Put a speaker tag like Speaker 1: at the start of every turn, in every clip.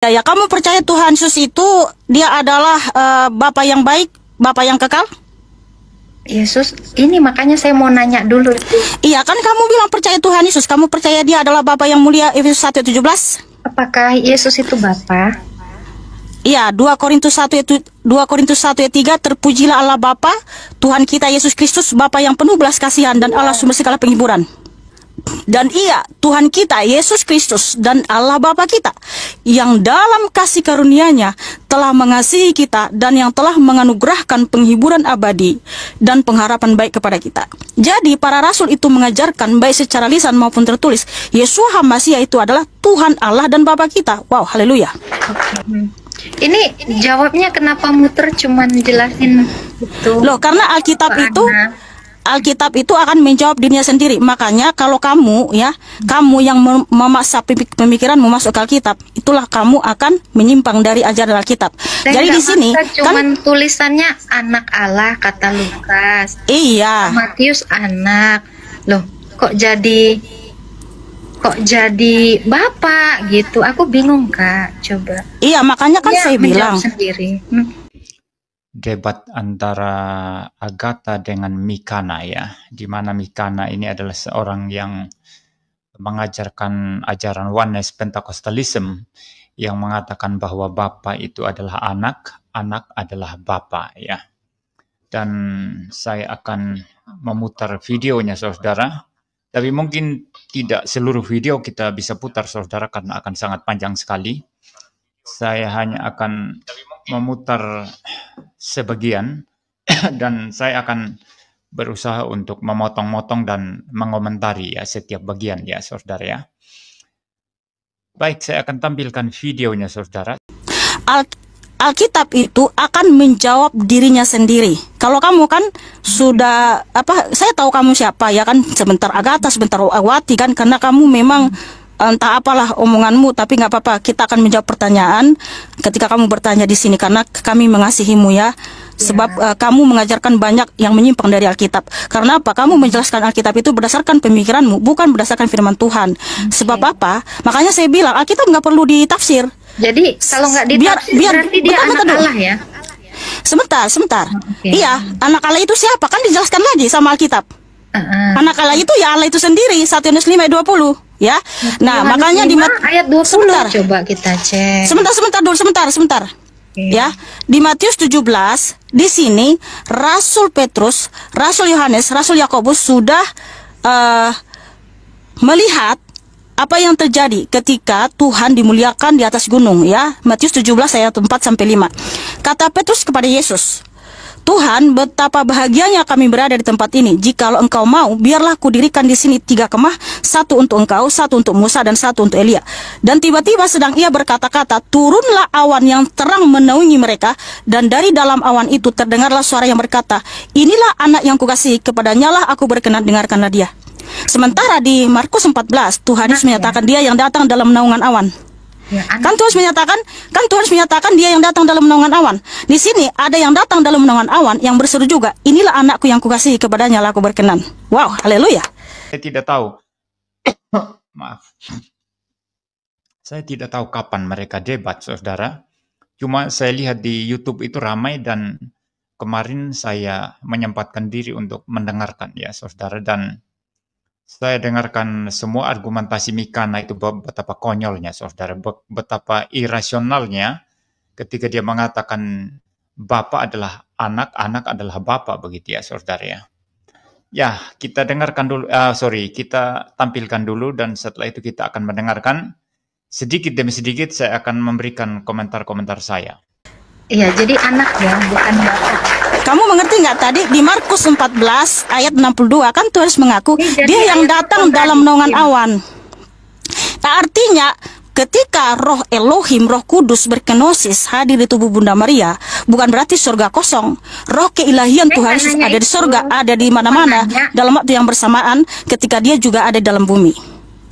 Speaker 1: Ya, kamu percaya Tuhan Yesus itu dia adalah Bapa yang baik, Bapa yang kekal?
Speaker 2: Yesus, ini makanya saya mau nanya dulu itu.
Speaker 1: Iya, kan kamu bilang percaya Tuhan Yesus, kamu percaya dia adalah Bapa yang mulia, Efesus 1:17?
Speaker 2: Apakah Yesus itu Bapa?
Speaker 1: Iya, 2 Korintus 1 ayat 3, terpujilah Allah Bapa, Tuhan kita Yesus Kristus, Bapa yang penuh belas kasihan dan Allah sumber segala penghiburan. Dan iya, Tuhan kita Yesus Kristus dan Allah Bapa kita yang dalam kasih karunia-Nya telah mengasihi kita dan yang telah menganugerahkan penghiburan abadi dan pengharapan baik kepada kita. Jadi para rasul itu mengajarkan baik secara lisan maupun tertulis, Yeshua HaMasiah itu adalah Tuhan Allah dan Bapa kita. Wow, haleluya.
Speaker 2: Ini jawabnya kenapa muter cuman jelasin itu?
Speaker 1: Loh, karena Alkitab itu akan menjawab dirinya sendiri. Makanya kalau kamu kamu yang memaksa pemikiranmu masuk ke Alkitab, itulah kamu akan menyimpang dari ajaran Alkitab.
Speaker 2: Dan
Speaker 1: jadi di sini
Speaker 2: cuman tulisannya anak Allah kata Lukas.
Speaker 1: Iya.
Speaker 2: Matius anak. Loh, kok jadi Bapak gitu? Aku bingung, Kak. Coba.
Speaker 1: Iya, makanya kan saya bilang
Speaker 2: sendiri.
Speaker 3: Debat antara Agatha dengan Mikana ya, di mana Mikana ini adalah seorang yang mengajarkan ajaran Oneness Pentecostalism yang mengatakan bahwa Bapa itu adalah anak, anak adalah Bapa ya. Dan saya akan memutar videonya saudara, tapi mungkin tidak seluruh video kita bisa putar saudara karena akan sangat panjang sekali. Saya hanya akan memutar sebagian dan saya akan berusaha untuk memotong-motong dan mengomentari ya setiap bagian ya saudara ya. Baik, saya akan tampilkan videonya saudara.
Speaker 1: Alkitab itu akan menjawab dirinya sendiri. Kalau kamu kan sudah saya tahu kamu siapa ya kan, sebentar Agatha, sebentar Awati kan, karena kamu memang entah apalah omonganmu, tapi nggak apa-apa, kita akan menjawab pertanyaan ketika kamu bertanya di sini karena kami mengasihimu ya. Sebab kamu mengajarkan banyak yang menyimpang dari Alkitab. Karena apa? Kamu menjelaskan Alkitab itu berdasarkan pemikiranmu, bukan berdasarkan firman Tuhan. Sebab apa? Makanya saya bilang Alkitab nggak perlu ditafsir.
Speaker 2: Jadi kalau nggak ditafsir berarti dia anak Allah ya?
Speaker 1: Sebentar. Iya, anak Allah itu siapa? Kan dijelaskan lagi sama Alkitab. Anak Allah itu ya Allah itu sendiri, 1 Yohanes 5 ayat 20 ya. Nah, makanya di
Speaker 2: ayat 20 coba kita cek.
Speaker 1: Sebentar. Ya, di Matius 17 di sini Rasul Petrus, Rasul Yohanes, Rasul Yakobus sudah melihat apa yang terjadi ketika Tuhan dimuliakan di atas gunung ya. Matius 17 ayat 4 sampai 5. Kata Petrus kepada Yesus, Tuhan, betapa bahagianya kami berada di tempat ini. Jikalau engkau mau, biarlah kudirikan di sini 3 kemah, 1 untuk engkau, 1 untuk Musa, dan 1 untuk Elia. Dan tiba-tiba sedang ia berkata-kata, turunlah awan yang terang menaungi mereka, dan dari dalam awan itu terdengarlah suara yang berkata, inilah anak yang kukasihi, kepadanya lah aku berkenan, dengarkanlah dia. Sementara di Markus 14, Tuhan Yesus menyatakan dia yang datang dalam naungan awan.
Speaker 2: Ya,
Speaker 1: Kan Tuhan menyatakan dia yang datang dalam naungan awan. Di sini ada yang datang dalam naungan awan yang berseru juga, inilah anakku yang kukasihi, kepadanya lah aku berkenan. Wow, haleluya.
Speaker 3: Saya tidak tahu. Maaf. Saya tidak tahu kapan mereka debat saudara. Cuma saya lihat di YouTube itu ramai dan kemarin saya menyempatkan diri untuk mendengarkan ya saudara, dan saya dengarkan semua argumentasi Mikana itu betapa konyolnya saudara, betapa irasionalnya ketika dia mengatakan Bapa adalah anak, anak adalah Bapa, begitu ya saudara ya. Ya, kita dengarkan dulu, kita tampilkan dulu dan setelah itu kita akan mendengarkan. Sedikit demi sedikit saya akan memberikan komentar-komentar saya.
Speaker 2: Iya, jadi anak ya, bukan Bapak.
Speaker 1: Kamu mengerti nggak tadi di Markus 14 ayat 62 kan Tuhan mengaku dia yang datang dalam naungan awan. Nah, artinya ketika roh Elohim, roh kudus berkenosis hadir di tubuh Bunda Maria, bukan berarti surga kosong. Roh keilahian Tuhan Yesus ada di surga, ada di mana-mana dalam waktu yang bersamaan ketika dia juga ada dalam bumi.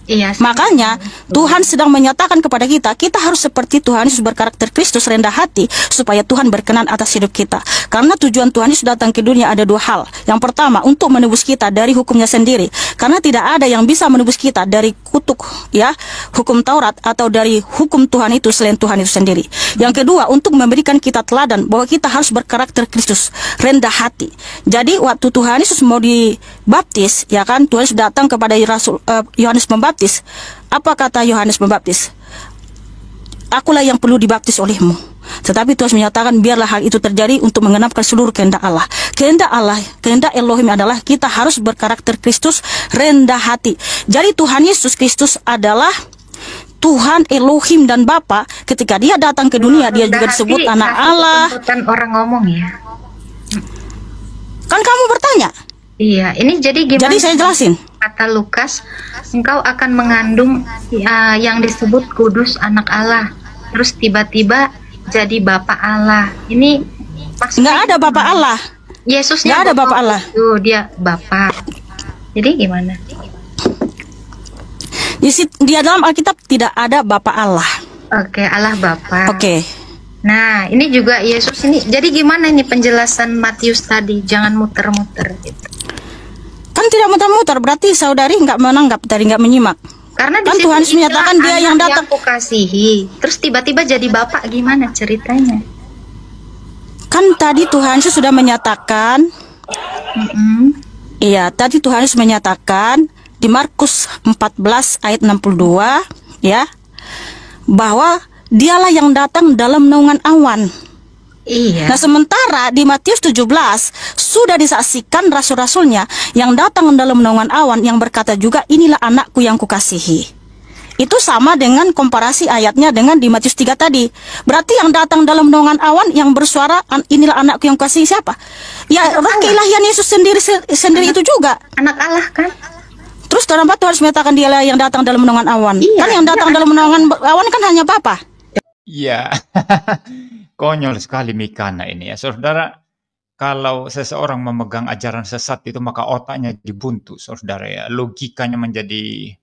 Speaker 2: Iya.
Speaker 1: Makanya Tuhan sedang menyatakan kepada kita, kita harus seperti Tuhan Yesus berkarakter Kristus, rendah hati, supaya Tuhan berkenan atas hidup kita. Karena tujuan Tuhan Yesus datang ke dunia ada dua hal. Yang pertama, untuk menebus kita dari hukumnya sendiri. Karena tidak ada yang bisa menebus kita dari kutuk, ya, hukum Taurat atau dari hukum Tuhan itu selain Tuhan itu sendiri. Yang kedua, untuk memberikan kita teladan bahwa kita harus berkarakter Kristus, rendah hati. Jadi waktu Tuhan Yesus mau dibaptis, ya kan, Tuhan Yesus datang kepada Rasul Yohanes Pembaptis. Apa kata Yohanes Pembaptis? Akulah yang perlu dibaptis olehmu. Tetapi Tuhan menyatakan biarlah hal itu terjadi untuk menggenapkan seluruh kehendak Allah. Kehendak Allah, kehendak Elohim adalah kita harus berkarakter Kristus, rendah hati. Jadi Tuhan Yesus Kristus adalah Tuhan Elohim dan Bapa. Ketika dia datang ke dunia, dia juga disebut anak Allah.
Speaker 2: Kan orang ngomong ya.
Speaker 1: Kan kamu bertanya?
Speaker 2: Iya, ini jadi gimana?
Speaker 1: Jadi saya jelasin.
Speaker 2: Kata Lukas, engkau akan mengandung yang disebut kudus anak Allah. Terus tiba-tiba jadi Bapa Allah. Ini
Speaker 1: Nggak ada Bapa Allah.
Speaker 2: Yesusnya
Speaker 1: nggak ada Bapa Allah.
Speaker 2: Itu dia Bapa. Jadi gimana?
Speaker 1: Di dalam Alkitab tidak ada Bapa Allah.
Speaker 2: Oke, Allah Bapa.
Speaker 1: Oke.
Speaker 2: Nah, ini juga Yesus ini. Jadi gimana ini penjelasan Matius tadi? Jangan muter-muter gitu.
Speaker 1: Kan tidak muter-muter, berarti saudari nggak menanggap, tadi nggak menyimak.
Speaker 2: Karena
Speaker 1: kan Tuhan Yesus menyatakan dia yang datang.
Speaker 2: Aku kasihi. Terus tiba-tiba jadi Bapak, gimana ceritanya?
Speaker 1: Kan tadi Tuhan Yesus sudah menyatakan. Iya, tadi Tuhan Yesus menyatakan di Markus 14 ayat 62, ya, bahwa dialah yang datang dalam naungan awan.
Speaker 2: Iya.
Speaker 1: Nah, sementara di Matius 17 sudah disaksikan rasul-rasulnya yang datang dalam naungan awan yang berkata juga, inilah anakku yang kukasihi. Itu sama dengan komparasi ayatnya dengan di Matius 3 tadi. Berarti yang datang dalam naungan awan yang bersuara, inilah anakku yang kukasihi siapa? Ya, roh keilahian Yesus sendiri itu juga.
Speaker 2: Anak Allah kan?
Speaker 1: Terus kenapa Tuhan harus menyatakan dialah yang datang dalam naungan awan?
Speaker 2: Iya,
Speaker 1: kan yang datang dalam naungan awan kan hanya Bapa.
Speaker 3: Iya, konyol sekali Mikana ini ya. Saudara, kalau seseorang memegang ajaran sesat itu maka otaknya dibuntu, saudara ya. Logikanya menjadi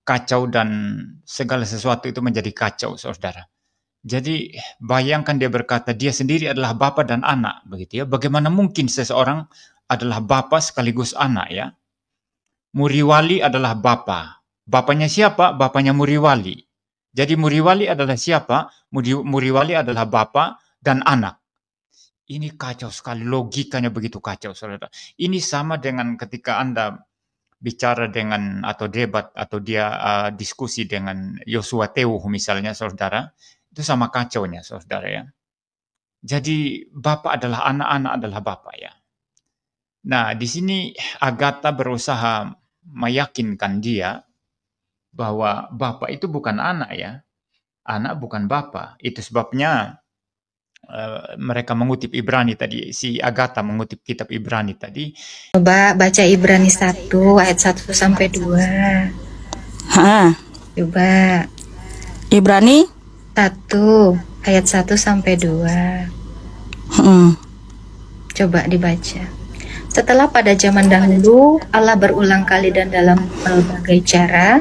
Speaker 3: kacau dan segala sesuatu itu menjadi kacau, saudara. Jadi bayangkan dia berkata dia sendiri adalah Bapa dan anak, begitu ya. Bagaimana mungkin seseorang adalah Bapa sekaligus anak ya? Muriwali adalah Bapa. Bapanya siapa? Bapanya Muriwali. Jadi Muriwali adalah siapa? Muriwali adalah Bapa dan anak. Ini kacau sekali, logikanya begitu kacau, saudara. Ini sama dengan ketika Anda bicara dengan atau debat atau dia diskusi dengan Yosua Teuh misalnya, saudara. Itu sama kacaunya, saudara ya. Jadi Bapa adalah anak, anak adalah Bapa ya. Nah, di sini Agatha berusaha meyakinkan dia bahwa Bapa itu bukan anak ya. Anak bukan Bapa. Itu sebabnya mereka mengutip Ibrani tadi. Si Agatha mengutip kitab Ibrani tadi.
Speaker 2: Coba baca Ibrani 1 ayat 1 sampai 2. Coba.
Speaker 1: Ibrani
Speaker 2: 1 ayat 1 sampai 2. Coba dibaca. Setelah pada zaman dahulu Allah berulang kali dan dalam berbagai cara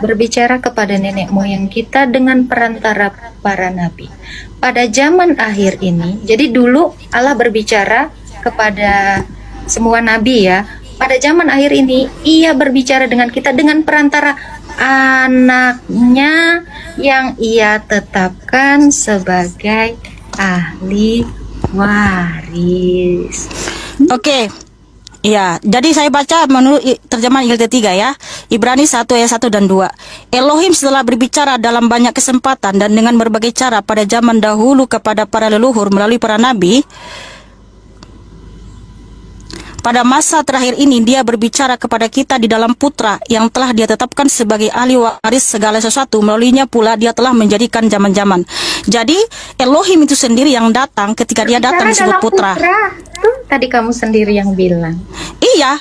Speaker 2: berbicara kepada nenek moyang kita dengan perantara para nabi. Pada zaman akhir ini, jadi dulu Allah berbicara kepada semua nabi ya. Pada zaman akhir ini, Ia berbicara dengan kita dengan perantara anaknya yang Ia tetapkan sebagai ahli waris.
Speaker 1: Oke. Ya, jadi saya baca menurut terjemahan ILT 3 ya. Ibrani 1 ayat 1 dan 2. Elohim setelah berbicara dalam banyak kesempatan dan dengan berbagai cara pada zaman dahulu kepada para leluhur melalui para nabi, pada masa terakhir ini dia berbicara kepada kita di dalam Putra yang telah dia tetapkan sebagai ahli waris segala sesuatu. Melaluinya pula dia telah menjadikan zaman-zaman. Jadi Elohim itu sendiri yang datang ketika dia datang disebut Putra.
Speaker 2: Tuh, tadi kamu sendiri yang bilang.
Speaker 1: Iya,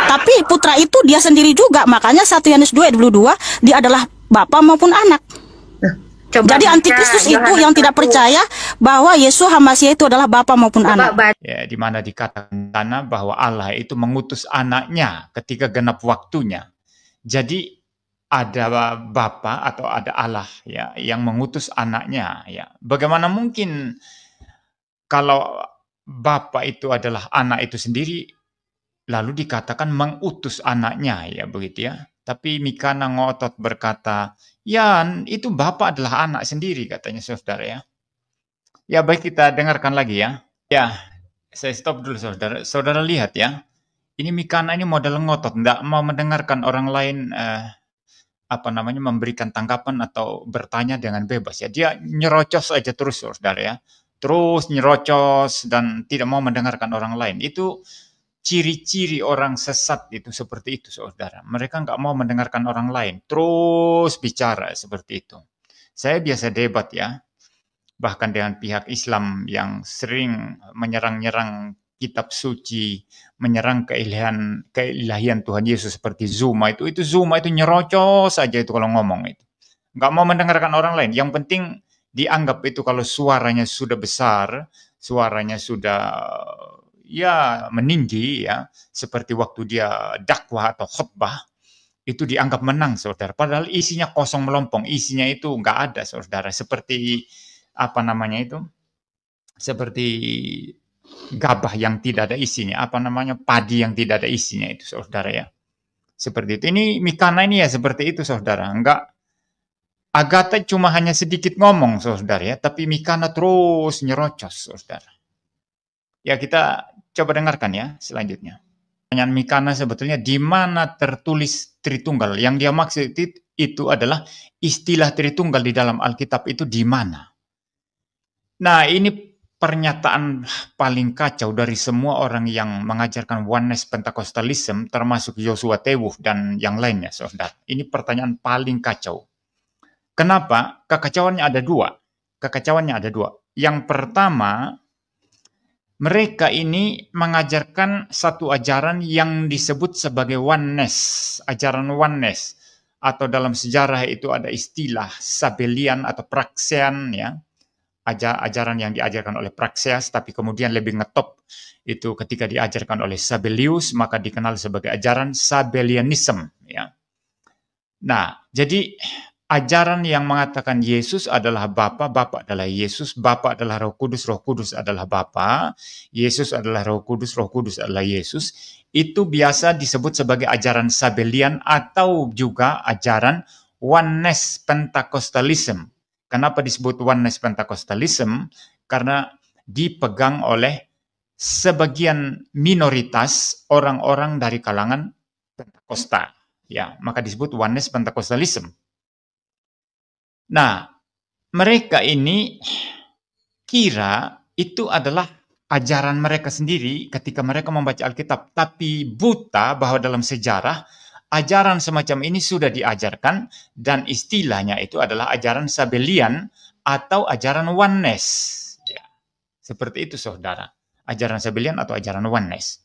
Speaker 1: tapi Putra itu dia sendiri juga. Makanya 1 Yohanes 2 ayat 22 dia adalah Bapa maupun anak.
Speaker 2: Coba
Speaker 1: jadi antikristus itu yang tidak percaya bahwa Yesus Hamasiah itu adalah Bapa maupun anak.
Speaker 3: Ya, di mana dikatakan sana bahwa Allah itu mengutus anaknya ketika genap waktunya. Jadi ada Bapa atau ada Allah ya yang mengutus anaknya ya. Bagaimana mungkin kalau Bapa itu adalah anak itu sendiri lalu dikatakan mengutus anaknya ya begitu ya. Tapi Mikana ngotot berkata, "Ya, itu Bapa adalah anak sendiri," katanya saudara ya. Ya baik, kita dengarkan lagi ya. Ya, saya stop dulu saudara. Saudara lihat ya. Ini Mikana ini model ngotot, enggak mau mendengarkan orang lain memberikan tanggapan atau bertanya dengan bebas ya. Dia nyerocos aja terus saudara ya. Terus nyerocos dan tidak mau mendengarkan orang lain. Itu ciri-ciri orang sesat itu seperti itu saudara. Mereka nggak mau mendengarkan orang lain. Terus bicara seperti itu. Saya biasa debat ya. Bahkan dengan pihak Islam yang sering menyerang-nyerang kitab suci, menyerang keilahian Tuhan Yesus seperti Zuma itu Zuma itu nyerocos saja itu kalau ngomong itu. Nggak mau mendengarkan orang lain. Yang penting dianggap itu kalau suaranya sudah besar, suaranya sudah ya meninggi ya, seperti waktu dia dakwah atau khutbah, itu dianggap menang saudara. Padahal isinya kosong melompong, isinya itu nggak ada saudara. Seperti seperti gabah yang tidak ada isinya, padi yang tidak ada isinya itu saudara ya. Seperti itu. Ini Mikana ini ya seperti itu saudara. Enggak, Agatha cuma hanya sedikit ngomong saudara ya, tapi Mikana terus nyerocos saudara. Ya kita coba dengarkan ya selanjutnya. Pertanyaan Mikana sebetulnya di mana tertulis Tritunggal? Yang dia maksud itu adalah istilah Tritunggal di dalam Alkitab itu di mana? Nah, ini pernyataan paling kacau dari semua orang yang mengajarkan oneness Pentecostalism, termasuk Joshua Tewuh dan yang lainnya, saudara. Ini pertanyaan paling kacau. Kenapa? Kekacauannya ada dua. Yang pertama, mereka ini mengajarkan satu ajaran yang disebut sebagai oneness, ajaran oneness. Atau dalam sejarah itu ada istilah Sabellian atau Praxean ya. Ajaran yang diajarkan oleh Praxeas, tapi kemudian lebih ngetop itu ketika diajarkan oleh Sabellius, maka dikenal sebagai ajaran Sabellianism. Ya. Nah, jadi ajaran yang mengatakan Yesus adalah Bapa, Bapa adalah Yesus, Bapa adalah Roh Kudus adalah Bapa, Yesus adalah Roh Kudus adalah Yesus, itu biasa disebut sebagai ajaran Sabellian atau juga ajaran oneness Pentecostalism. Kenapa disebut oneness Pentecostalism? Karena dipegang oleh sebagian minoritas orang-orang dari kalangan Pentakosta. Ya, maka disebut oneness Pentecostalism. Nah, mereka ini kira itu adalah ajaran mereka sendiri ketika mereka membaca Alkitab, tapi buta bahwa dalam sejarah ajaran semacam ini sudah diajarkan dan istilahnya itu adalah ajaran Sabellian atau ajaran oneness. Ya, seperti itu saudara. Ajaran Sabellian atau ajaran oneness.